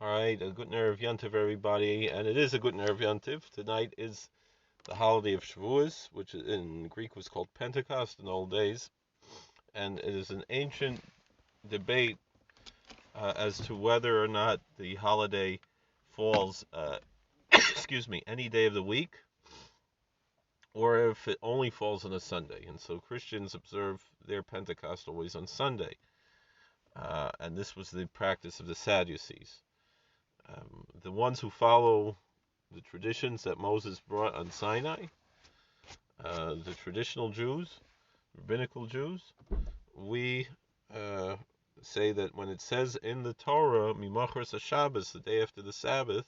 All right, a good nerve Yontiv, everybody, and it is a good nerve Yontiv. Tonight is the holiday of Shavuos, which in Greek was called Pentecost in old days, and it is an ancient debate as to whether or not the holiday falls, excuse me, any day of the week, or if it only falls on a Sunday. And so Christians observe their Pentecost always on Sunday, and this was the practice of the Sadducees. The ones who follow the traditions that Moses brought on Sinai, the traditional Jews, rabbinical Jews, we uh, say that when it says in the Torah, Mimachras Shabbos, the day after the Sabbath,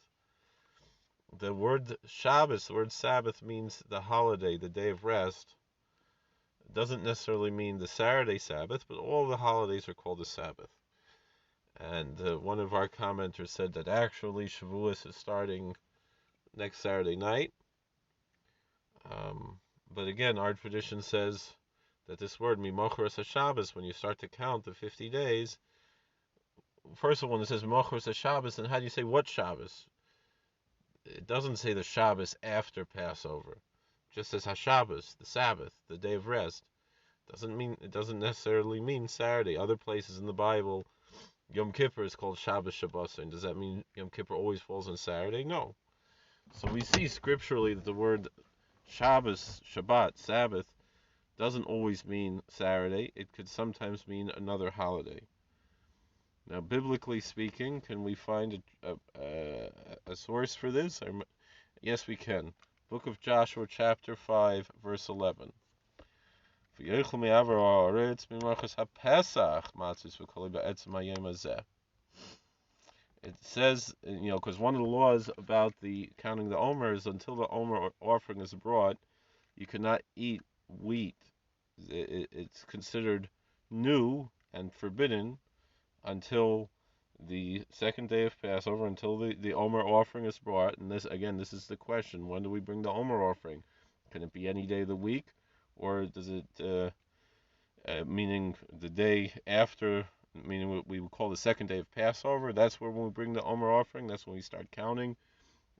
the word Shabbos, the word Sabbath means the holiday, the day of rest. It doesn't necessarily mean the Saturday Sabbath, but all the holidays are called a Sabbath. And one of our commenters said that actually Shavuos is starting next Saturday night. Um, but again, our tradition says that this word, Mimochros Shabbos, when you start to count the 50 days, first of all, when it says Mimochros Shabbos, then how do you say what Shabbos? It doesn't say the Shabbos after Passover. It just says HaShabbos, the Sabbath, the day of rest. It doesn't necessarily mean Saturday. Other places in the Bible, Yom Kippur is called Shabbos Shabbos. And does that mean Yom Kippur always falls on Saturday? No. So we see scripturally that the word Shabbos, Shabbat, Sabbath, doesn't always mean Saturday. It could sometimes mean another holiday. Now, biblically speaking, can we find a source for this? Yes, we can. Book of Joshua, chapter 5, verse 11. It says, because one of the laws about the counting the Omer is until the Omer offering is brought, you cannot eat wheat. It's considered new and forbidden until the second day of Passover, until the Omer offering is brought. And this is the question: when do we bring the Omer offering? Can it be any day of the week, or does it meaning the day after? Meaning what we would call the second day of Passover. That's where when we bring the Omer offering. That's when we start counting,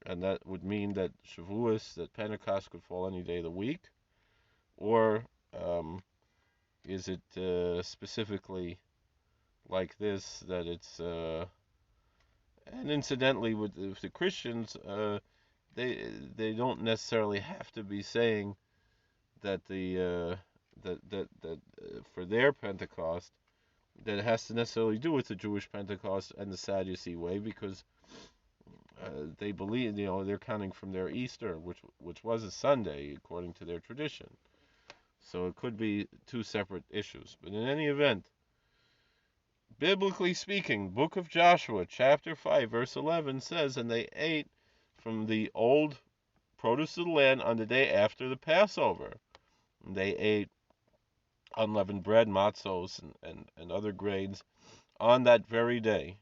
and that would mean that Shavuos, that Pentecost, could fall any day of the week, or is it specifically like this that it's and incidentally with the Christians they don't necessarily have to be saying that the for their Pentecost that it has to necessarily do with the Jewish Pentecost and the Sadducee way, because they believe, they're counting from their Easter, which was a Sunday according to their tradition. So it could be two separate issues. But in any event, biblically speaking, Book of Joshua, chapter 5, verse 11 says, and they ate from the old produce of the land on the day after the Passover. And they ate unleavened bread, matzos, and other grains on that very day.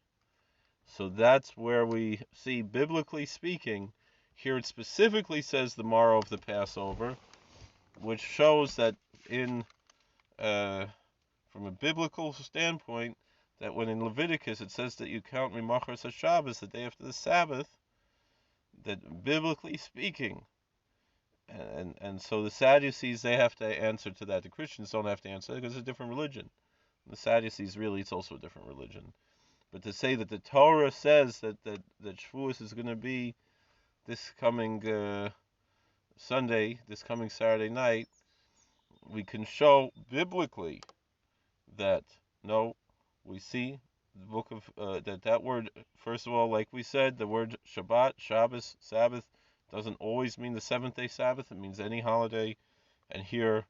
So that's where we see, biblically speaking, here it specifically says the morrow of the Passover, which shows that from a biblical standpoint, that when in Leviticus it says that you count Mimachar Shabbos, the day after the Sabbath, that biblically speaking, and so the Sadducees, they have to answer to that. The Christians don't have to answer because it's a different religion. The Sadducees, really, it's also a different religion. But to say that the Torah says that Shavuos is going to be this coming Sunday, this coming Saturday night, we can show biblically that no, we see the book of that word. First of all, like we said, the word Shabbat, Shabbos, Sabbath doesn't always mean the seventh day Sabbath. It means any holiday. And here,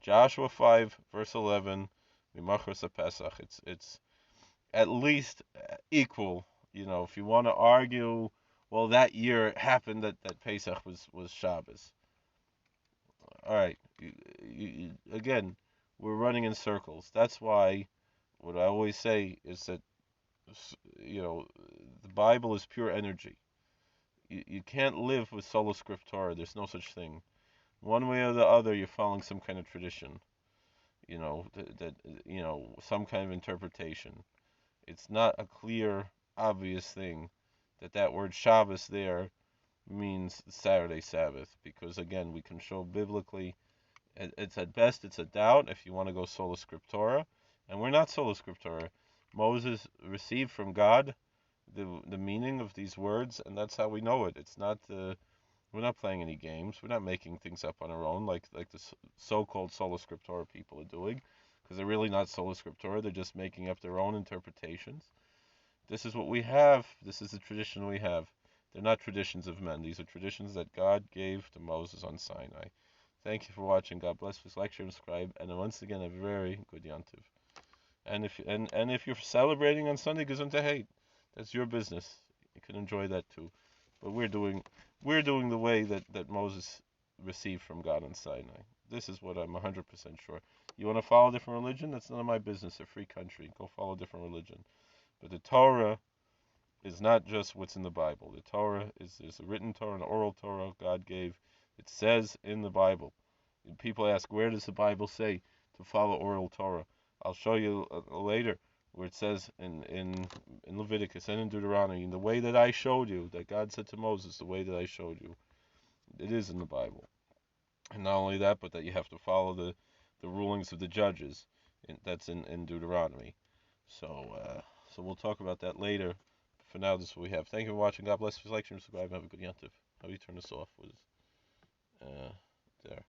Joshua 5 verse 11, Mimachos Pesach. It's at least equal. If you want to argue, well, that year it happened that Pesach was Shabbos. All right. Again, we're running in circles. That's why what I always say is that the Bible is pure energy. You can't live with sola scriptura. There's no such thing. One way or the other, you're following some kind of tradition. That some kind of interpretation. It's not a clear obvious thing that word Shabbos there means Saturday Sabbath, because again we can show biblically it's at best it's a doubt if you want to go sola scriptura, and we're not sola scriptura. Moses received from God the meaning of these words, and that's how we know it. It's not we're not playing any games. We're not making things up on our own like the so-called sola scriptura people are doing, because they're really not sola scriptura. They're just making up their own interpretations. This is what we have. This is the tradition we have. They're not traditions of men. These are traditions that God gave to Moses on Sinai. Thank you for watching. God bless. Please like, share, and subscribe. And once again, a very good Yantiv. And if you're celebrating on Sunday, Gesundheit, hey, that's your business. You can enjoy that too. But we're doing the way that Moses received from God on Sinai. This is what I'm 100% sure. You want to follow a different religion? That's none of my business. A free country. Go follow a different religion. But the Torah is not just what's in the Bible. The Torah there's a written Torah, an oral Torah God gave. It says in the Bible. And people ask, where does the Bible say to follow oral Torah? I'll show you later where it says in Leviticus and in Deuteronomy, in the way that I showed you, that God said to Moses, the way that I showed you. It is in the Bible. And not only that, but that you have to follow the rulings of the judges. That's in Deuteronomy. So we'll talk about that later. For now, this is what we have. Thank you for watching. God bless. Please like, share, and subscribe. Have a good Yantiv. How do you turn this off? There.